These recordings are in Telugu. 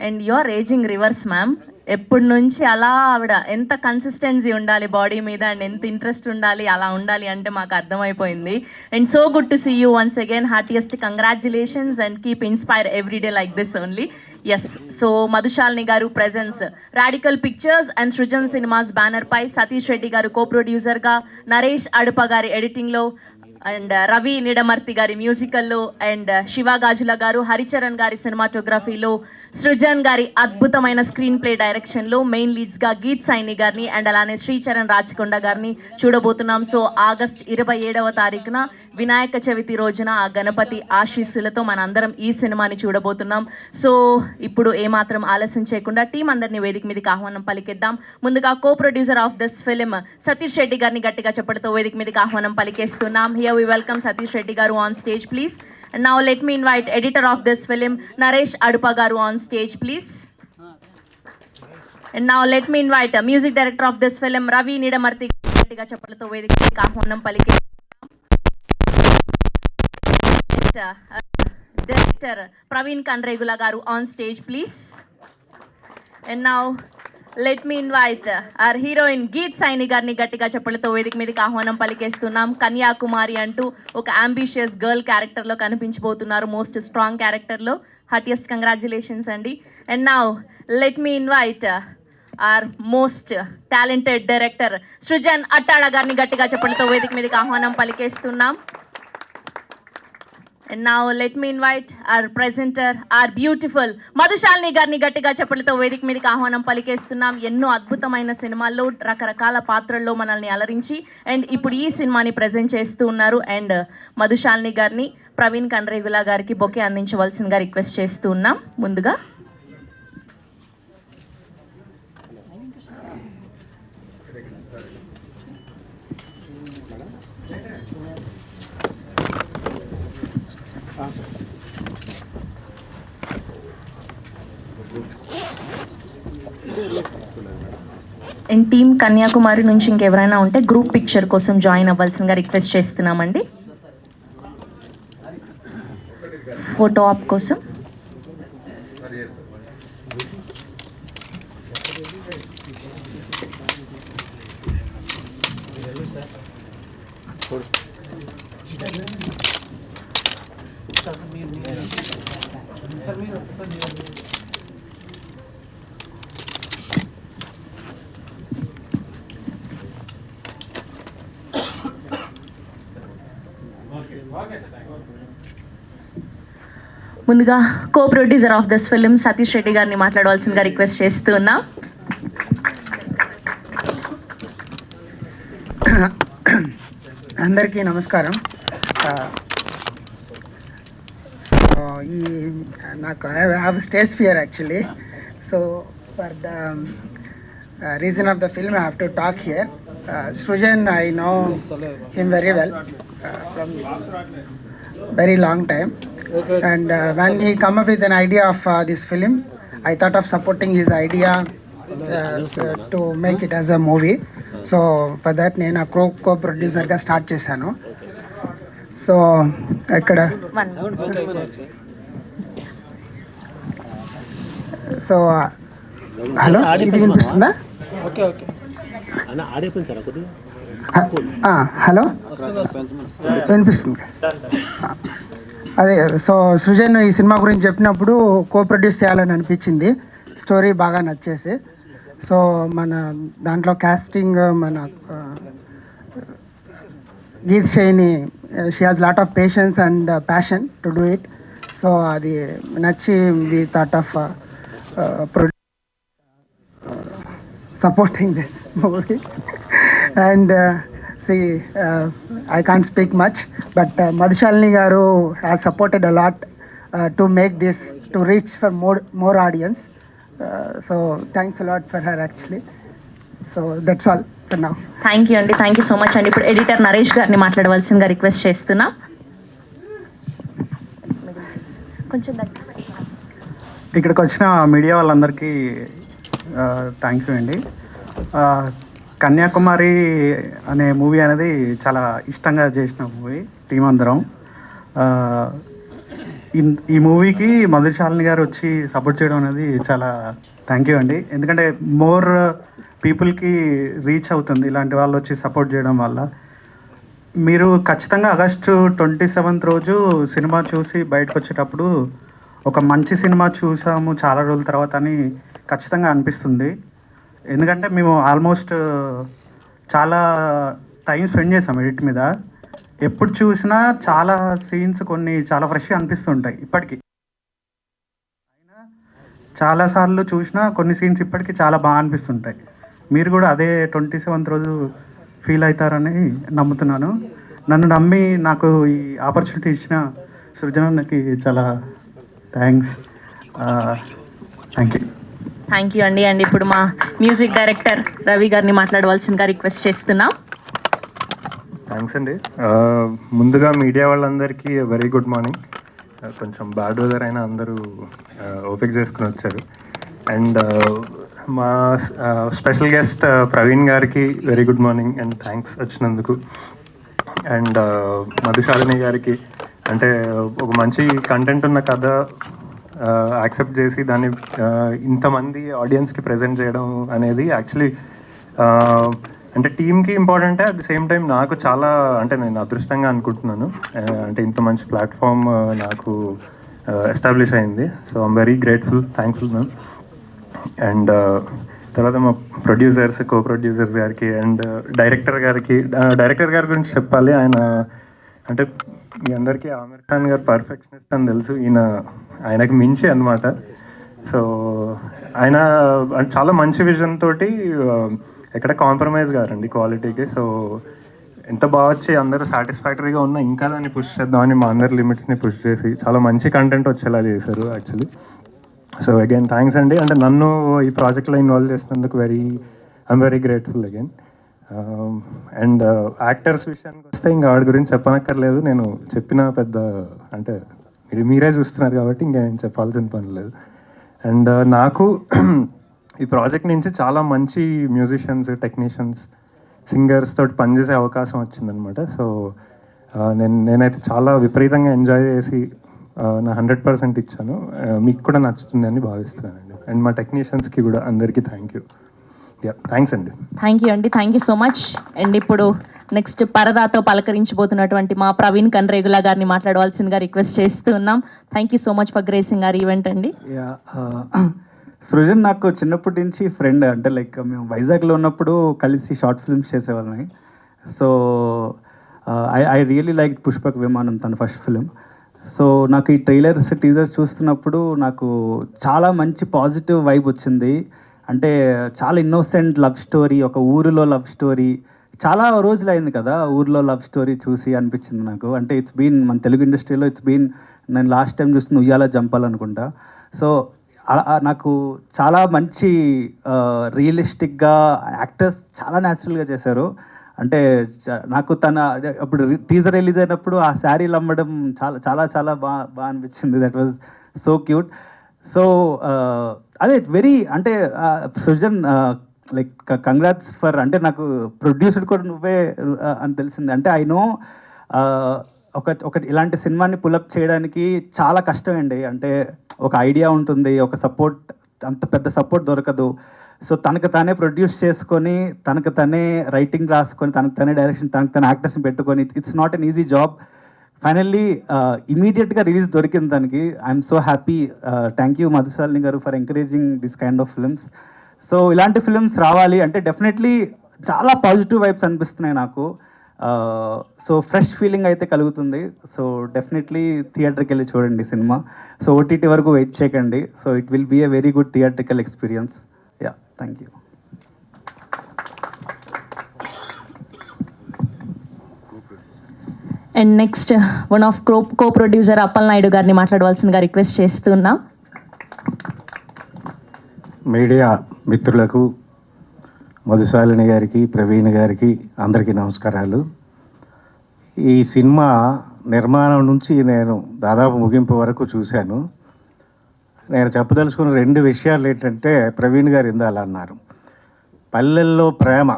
And you are ageing reverse ma'am. ఎప్పటి నుంచి అలా ఆవిడ ఎంత కన్సిస్టెన్సీ ఉండాలి బాడీ మీద అండ్ ఎంత ఇంట్రెస్ట్ ఉండాలి అలా ఉండాలి అంటే మాకు అర్థమైపోయింది. And so good to see you once again. Heartiest congratulations and keep inspire every day like this only. Yes, so Madhushalini గారు presents Radical Pictures and Srujan cinemas banner పై, సతీష్ రెడ్డి గారు కో ప్రొడ్యూసర్గా, నరేష్ అడుప గారి ఎడిటింగ్లో, అండ్ రవి నిడమర్తి గారి మ్యూజికల్లో, అండ్ శివ గాజుల గారు, హరిచరణ్ గారి సినిమాటోగ్రఫీలో, సృజన్ గారి అద్భుతమైన స్క్రీన్ ప్లే డైరెక్షన్లో మెయిన్ లీడ్స్గా గీత్ సైని గారిని అండ్ అలానే శ్రీచరణ్ రాచకొండ గారిని చూడబోతున్నాం. సో ఆగస్ట్ 27వ తారీఖున వినాయక చవితి రోజున ఆ గణపతి ఆశీస్సులతో మనందరం ఈ సినిమాని చూడబోతున్నాం. సో ఇప్పుడు ఏమాత్రం ఆలస్యం చేయకుండా టీం అందరినీ వేదిక మీదకి ఆహ్వానం పలికిద్దాం. ముందుగా co producer of this film Satish Reddy గారిని గట్టిగా చెప్పడంతో వేదిక మీదకి ఆహ్వానం పలికేస్తున్నాం. Here we welcome Satish Reddy garu on stage, please. And now let me invite editor of this film, Naresh Adupa garu on stage, please. And now let me invite music director of this film, Ravi Nidamarti gatiga cheppalato vedika aahvanam palike. Director Praveen Kanregula garu on stage, please. And now let me invite our heroine Geet Saini గారిని గట్టిగా చెప్పలతో వేదిక మీదకి ఆహ్వానం పలికేస్తున్నాం. కన్యాకుమారి అంటూ ఒక అంబిషియస్ గర్ల్ క్యారెక్టర్లో కనిపించబోతున్నారు, మోస్ట్ స్ట్రాంగ్ క్యారెక్టర్లో. హార్టియెస్ట్ కంగ్రాచులేషన్స్ అండి. And now let me invite our most talented director Srujan Attada గారిని గట్టిగా చెప్పలతో వేదిక మీదకి ఆహ్వానం పలికేస్తున్నాం. And now let me invite our presenter, our beautiful Madhu Shalini గారిని గట్టిగా చెప్పలతో వేదిక మీదకి ఆహ్వానం పలికేస్తున్నాం. ఎన్నో అద్భుతమైన సినిమాల్లో రకరకాల పాత్రల్లో మనల్ని అలరించి అండ్ ఇప్పుడు ఈ సినిమాని ప్రజెంట్ చేస్తూ ఉన్నారు. అండ్ మధుశాలిని గారిని ప్రవీణ్ కండ్రేగుల గారికి బొకే అందించవలసిందిగా రిక్వెస్ట్ చేస్తూ ఉన్నాం. ముందుగా అండ్ టీమ్ కన్యాకుమారి నుంచి ఇంకెవరైనా ఉంటే గ్రూప్ పిక్చర్ కోసం జాయిన్ అవ్వాల్సిందిగా రిక్వెస్ట్ చేస్తున్నామండి. ఫోటో ఆప్ కోసం. ముందుగా co producer of this film Satish Reddy గారిని మాట్లాడవలసిందిగా రిక్వెస్ట్ చేస్తూ ఉన్నాం. అందరికీ నమస్కారం. ఈ నాకు I have stage fear actually. So for the reason of the film I have to talk here. Srujan, I know him very well from very long time. And when he come up with an idea of this film, I thought of supporting his idea to make it as a movie. So for that నేను కో ప్రొడ్యూసర్గా స్టార్ట్ చేశాను. సో ఇక్కడ సో హలో, ఇది వినిపిస్తుందా? హలో, వినిపిస్తుంది. అదే, సో సృజన్ ఈ సినిమా గురించి చెప్పినప్పుడు కో ప్రొడ్యూస్ చేయాలని అనిపించింది. స్టోరీ బాగా నచ్చేసి, సో మన దాంట్లో కాస్టింగ్ మన Geeth Shaini, she has lot of patience and passion to do it. So అది నచ్చి we thought of supporting this movie. And see, I can't speak much, but Madhushalini garu has supported a lot to make this, to reach for more audience. So thanks a lot for her actually. So that's all for now. Thank you అండి, థ్యాంక్ యూ సో మచ్ అండి. ఇప్పుడు ఎడిటర్ నరేష్ గారిని మాట్లాడవలసిందిగా రిక్వెస్ట్ చేస్తున్నా. కొంచెం ఇక్కడికి వచ్చిన మీడియా వాళ్ళందరికీ థ్యాంక్ యూ అండి. కన్యాకుమారి అనే మూవీ అనేది చాలా ఇష్టంగా చేసిన మూవీ టీం అందరం. ఈ మూవీకి మధుశాలిని గారు వచ్చి సపోర్ట్ చేయడం అనేది చాలా థ్యాంక్ యూ అండి. ఎందుకంటే మోర్ పీపుల్కి రీచ్ అవుతుంది ఇలాంటి వాళ్ళు వచ్చి సపోర్ట్ చేయడం వల్ల. మీరు ఖచ్చితంగా ఆగస్టు 27th రోజు సినిమా చూసి బయటకు వచ్చేటప్పుడు ఒక మంచి సినిమా చూసాము చాలా రోజుల తర్వాత అని ఖచ్చితంగా అనిపిస్తుంది. ఎందుకంటే మేము ఆల్మోస్ట్ చాలా టైం స్పెండ్ చేసాం ఎడిట్ మీద. ఎప్పుడు చూసినా చాలా సీన్స్ కొన్ని చాలా ఫ్రెష్గా అనిపిస్తుంటాయి ఇప్పటికీ. అయినా చాలాసార్లు చూసినా కొన్ని సీన్స్ ఇప్పటికీ చాలా బాగా అనిపిస్తుంటాయి. మీరు కూడా అదే 27th రోజు ఫీల్ అవుతారని నమ్ముతున్నాను. నన్ను నమ్మి నాకు ఈ ఆపర్చునిటీ ఇచ్చిన సృజనకి చాలా thanks. Thank you. Thank you అండి. అండ్ ఇప్పుడు మా మ్యూజిక్ డైరెక్టర్ రవి గారిని మాట్లాడవలసిందిగా రిక్వెస్ట్ చేస్తున్నాం. థ్యాంక్స్ అండి. ముందుగా మీడియా వాళ్ళందరికీ వెరీ గుడ్ మార్నింగ్. కొంచెం బ్యాడ్ వెదర్ అయినా అందరూ ఓపిక చేసుకుని వచ్చారు. అండ్ మా స్పెషల్ గెస్ట్ ప్రవీణ్ గారికి very good morning and thanks వచ్చినందుకు. అండ్ మధుశాలిని గారికి అంటే ఒక మంచి కంటెంట్ ఉన్న కథ యాక్సెప్ట్ చేసి దాన్ని ఇంతమంది ఆడియన్స్కి ప్రజెంట్ చేయడం అనేది యాక్చువల్లీ అంటే టీమ్కి ఇంపార్టెంటే, అట్ ది సేమ్ టైం నాకు చాలా అంటే నేను అదృష్టంగా అనుకుంటున్నాను. అంటే ఇంత మంచి ప్లాట్ఫామ్ నాకు ఎస్టాబ్లిష్ అయింది. So I'm very grateful, thankful ma'am. And తర్వాత మా ప్రొడ్యూసర్స్, కో ప్రొడ్యూసర్స్ గారికి అండ్ డైరెక్టర్ గారి గురించి చెప్పాలి. ఆయన అంటే మీ అందరికీ ఆమిర్ ఖాన్ గారు పర్ఫెక్షనిస్ట్ అని తెలుసు. ఆయనకి మించి అనమాట. సో ఆయన చాలా మంచి విజన్ తోటి ఎక్కడ కాంప్రమైజ్ గారండి క్వాలిటీకి. సో ఎంత బాగా వచ్చి అందరూ సాటిస్ఫాక్టరీగా ఉన్నా ఇంకా దాన్ని పుష్ చేద్దామని మా అందరి లిమిట్స్ని పుష్ చేసి చాలా మంచి కంటెంట్ వచ్చేలా చేశారు యాక్చువల్లీ. సో అగైన్ థ్యాంక్స్ అండి. అంటే నన్ను ఈ ప్రాజెక్ట్లో ఇన్వాల్వ్ చేసినందుకు I'm very grateful again. And actors విషయానికి వస్తే ఇంకా వాడి గురించి చెప్పనక్కర్లేదు. నేను చెప్పిన పెద్ద అంటే మీరే చూస్తున్నారు కాబట్టి ఇంకా నేను చెప్పాల్సిన పని లేదు. అండ్ నాకు ఈ ప్రాజెక్ట్ నుంచి చాలా మంచి మ్యూజిషియన్స్, టెక్నీషియన్స్, సింగర్స్ తోటి పనిచేసే అవకాశం వచ్చిందనమాట. సో నేనైతే చాలా విపరీతంగా ఎంజాయ్ చేసి నా 100% ఇచ్చాను. మీకు కూడా నచ్చుతుంది అని భావిస్తున్నానండి. అండ్ మా టెక్నీషియన్స్కి కూడా అందరికీ థ్యాంక్ యూ. థ్యాంక్స్ అండి. థ్యాంక్ యూ అండి. Thank you so much. And ఇప్పుడు నెక్స్ట్ పరదాతో పలకరించబోతున్నటువంటి మా ప్రవీణ్ కన్రేగుల గారిని మాట్లాడవలసిందిగా రిక్వెస్ట్ చేస్తున్నాం. Thank you so much for gracing are event అండి. సృజన్ నాకు చిన్నప్పటి నుంచి ఫ్రెండ్. అంటే లైక్ మేము వైజాగ్లో ఉన్నప్పుడు కలిసి షార్ట్ ఫిల్మ్స్ చేసేవాళ్ళని. So I really like Pushpak Vimanam, తన ఫస్ట్ ఫిలిం. సో నాకు ఈ ట్రైలర్స్, టీజర్స్ చూస్తున్నప్పుడు నాకు చాలా మంచి పాజిటివ్ వైబ్ వచ్చింది. అంటే చాలా ఇన్నోసెంట్ లవ్ స్టోరీ, ఒక ఊరిలో లవ్ స్టోరీ. చాలా రోజులు అయింది కదా ఊరిలో లవ్ స్టోరీ చూసి అనిపించింది నాకు. అంటే ఇట్స్ బీన్ మన తెలుగు ఇండస్ట్రీలో నేను లాస్ట్ టైం చూస్తుంది ఉయ్యాల జంపాలనుకుంటా. సో నాకు చాలా మంచి రియలిస్టిక్గా యాక్టర్స్ చాలా న్యాచురల్గా చేశారు. అంటే నాకు అప్పుడు టీజర్ రిలీజ్ అయినప్పుడు ఆ శారీలు అమ్మడం చాలా చాలా చాలా బాగా అనిపించింది. That was so cute. So అదే అంటే సృజన్ లైక్ కంగ్రాట్స్ ఫర్, అంటే నాకు ప్రొడ్యూసర్ కూడా నువ్వే అని తెలిసింది. అంటే ఐ నో ఒక ఇలాంటి సినిమాని పులప్ చేయడానికి చాలా కష్టమండి. అంటే ఒక ఐడియా ఉంటుంది, ఒక సపోర్ట్, అంత పెద్ద సపోర్ట్ దొరకదు. సో తనకు తానే ప్రొడ్యూస్ చేసుకొని, తనకు తనే రైటింగ్ రాసుకొని, తనకు తనే డైరెక్షన్, తనకు తన యాక్టర్స్ని పెట్టుకొని, it's not an easy job. Finally ఇమీడియట్గా రిలీజ్ దొరికింది దానికి. I'm so happy. Thank you Madhushalini garu for encouraging this kind of films. So ఇలాంటి ఫిల్మ్స్ రావాలి అంటే డెఫినెట్లీ చాలా పాజిటివ్ వైబ్స్ అనిపిస్తున్నాయి నాకు. సో ఫ్రెష్ ఫీలింగ్ అయితే కలుగుతుంది. సో డెఫినెట్లీ థియేటర్కి వెళ్ళి చూడండి సినిమా. సో ఓటీటీ వరకు వెయిట్ చేయకండి. So it will be a very good theatrical experience. Yeah, thank you. And next one of co producer Appal Naidu గారిని మాట్లాడవలసిందిగా రిక్వెస్ట్ చేస్తున్నాం. మీడియా మిత్రులకు, మధుశాలిని గారికి, ప్రవీణ్ గారికి అందరికీ నమస్కారాలు. ఈ సినిమా నిర్మాణం నుంచి నేను దాదాపు ముగింపు వరకు చూశాను. నేను చెప్పదలుచుకున్న రెండు విషయాలు ఏంటంటే, ప్రవీణ్ గారు ఇందాల అన్నారు, పల్లెల్లో ప్రేమ,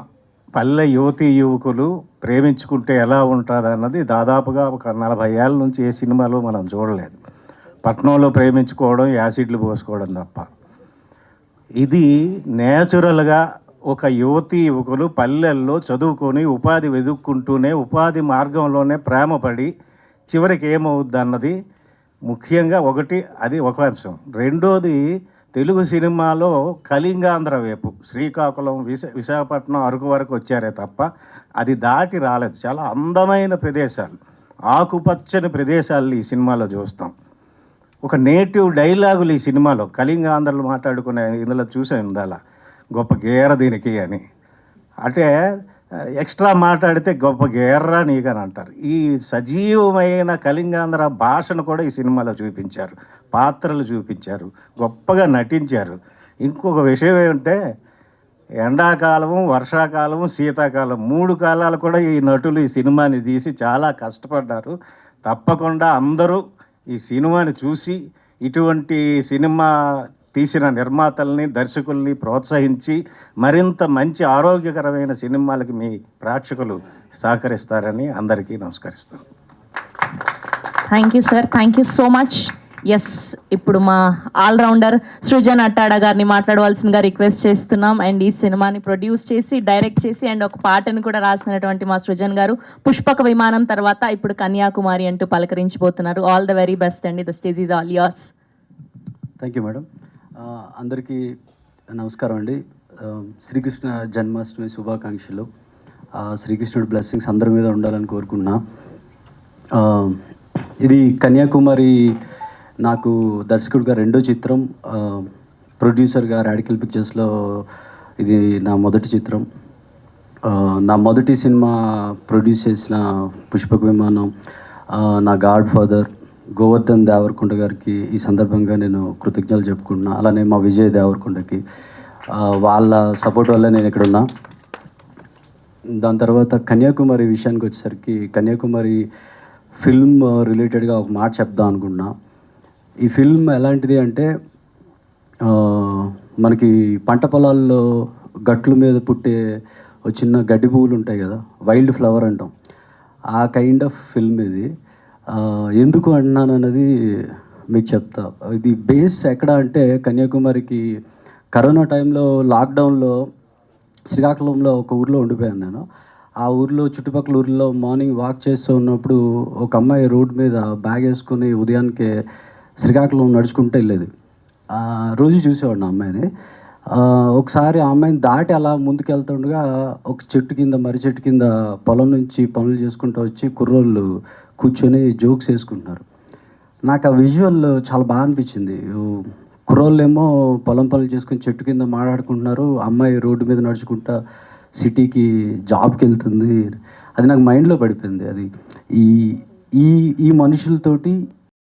పల్లె యువతీ యువకులు ప్రేమించుకుంటే ఎలా ఉంటుంది అన్నది దాదాపుగా ఒక 40 ఏళ్ళ నుంచి ఏ సినిమాలో మనం చూడలేదు. పట్నంలో ప్రేమించుకోవడం, యాసిడ్లు పోసుకోవడం తప్ప. ఇది నేచురల్గా ఒక యువకులు పల్లెల్లో చదువుకొని ఉపాధి వెతుక్కుంటూనే ఉపాధి మార్గంలోనే ప్రేమపడి చివరికి ఏమవుద్ది అన్నది ముఖ్యంగా ఒకటి, అది ఒక అంశం. రెండోది, తెలుగు సినిమాలో కళింగాంధ్ర వైపు శ్రీకాకుళం, విశాఖపట్నం, అరకు వరకు వచ్చారే తప్ప అది దాటి రాలేదు. చాలా అందమైన ప్రదేశాలు, ఆకుపచ్చని ప్రదేశాలు ఈ సినిమాలో చూస్తాం. ఒక నేటివ్ డైలాగులు ఈ సినిమాలో కళింగాంధ్రలు మాట్లాడుకునే ఇందులో చూసాను ఇందాల, గొప్ప గేర దీనికి అని. అంటే ఎక్స్ట్రా మాట్లాడితే గొప్ప గేర్రా నీకని అంటారు. ఈ సజీవమైన కళింగాంధ్ర భాషను కూడా ఈ సినిమాలో చూపించారు, పాత్రలు చూపించారు, గొప్పగా నటించారు. ఇంకొక విషయం ఏమంటే ఎండాకాలము, వర్షాకాలము, శీతాకాలం 3 కాలాలు కూడా ఈ నటులు ఈ సినిమాని తీసి చాలా కష్టపడ్డారు. తప్పకుండా అందరూ ఈ సినిమాని చూసి ఇటువంటి సినిమా తీసిన నిర్మాతల్ని, దర్శకుల్ని ప్రోత్సహించి మరింత మంచి ఆరోగ్యకరమైన సినిమాలకి మీ ప్రేక్షకులు సహకరిస్తారని అందరికీ నమస్కరిస్తాను. Thank you sir, thank you so much. Yes, ఇప్పుడు మా ఆల్రౌండర్ సృజన్ అట్టాడ గారిని మాట్లాడవలసిందిగా రిక్వెస్ట్ చేస్తున్నాం. అండ్ ఈ సినిమాని ప్రొడ్యూస్ చేసి, డైరెక్ట్ చేసి అండ్ ఒక పాటను కూడా రాసినటువంటి మా సృజన్ గారు పుష్పక విమానం తర్వాత ఇప్పుడు కన్యాకుమారి అంటూ పలకరించబోతున్నారు. ఆల్ ద వెరీ బెస్ట్ అండి. The stage is all yours. Thank you madam. అందరికీ నమస్కారం అండి. శ్రీకృష్ణ జన్మాష్టమి శుభాకాంక్షలు. శ్రీకృష్ణుడి బ్లెస్సింగ్స్ అందరి మీద ఉండాలని కోరుకున్నా. ఇది కన్యాకుమారి నాకు దర్శకుడిగా 2వ చిత్రం, ప్రొడ్యూసర్గా రాడికల్ పిక్చర్స్లో ఇది నా మొదటి చిత్రం. నా మొదటి సినిమా ప్రొడ్యూస్ చేసిన పుష్పక విమానం, నా గాడ్ ఫాదర్ గోవర్ధన్ దేవరకొండ గారికి ఈ సందర్భంగా నేను కృతజ్ఞతలు చెప్పుకుంటున్నా. అలానే మా విజయ్ దేవరకొండకి, వాళ్ళ సపోర్ట్ వల్ల నేను ఇక్కడ ఉన్నా. దాని తర్వాత కన్యాకుమారి విషయానికి వచ్చేసరికి, కన్యాకుమారి ఫిల్మ్ రిలేటెడ్గా ఒక మాట చెప్దాం అనుకున్నా. ఈ ఫిల్మ్ ఎలాంటిది అంటే, మనకి పంట పొలాల్లో గట్ల మీద పుట్టే ఒక చిన్న గడ్డి పువ్వులు ఉంటాయి కదా, వైల్డ్ ఫ్లవర్ అంటాం, ఆ కైండ్ ఆఫ్ ఫిల్మ్ ఇది. ఎందుకు అంటున్నాను అన్నది మీకు చెప్తా. ఇది బేస్ ఎక్కడ అంటే, కన్యాకుమారికి కరోనా టైంలో లాక్డౌన్లో శ్రీకాకుళంలో ఒక ఊర్లో ఉండిపోయాను నేను. ఆ ఊర్లో చుట్టుపక్కల ఊర్లో మార్నింగ్ వాక్ చేస్తూ ఉన్నప్పుడు ఒక అమ్మాయి రోడ్ మీద బ్యాగ్ వేసుకుని ఉదయానికే శ్రీకాకుళం నడుచుకుంటూ వెళ్ళేది. రోజు చూసేవాడు ఆ అమ్మాయిని. ఒకసారి ఆ అమ్మాయిని దాటి అలా ముందుకు వెళ్తుండగా ఒక చెట్టు కింద, మర్రి చెట్టు కింద పొలం నుంచి పనులు చేసుకుంటూ వచ్చి కుర్రోళ్ళు కూర్చొని జోక్స్ వేసుకుంటున్నారు. నాకు ఆ విజువల్ చాలా బాగా అనిపించింది. కుర్రోళ్ళు ఏమో పొలం పనులు చేసుకుని చెట్టు కింద మాట్లాడుకుంటున్నారు, అమ్మాయి రోడ్డు మీద నడుచుకుంటా సిటీకి జాబ్కి వెళ్తుంది. అది నాకు మైండ్లో పడిపోయింది. అది ఈ ఈ ఈ మనుషులతోటి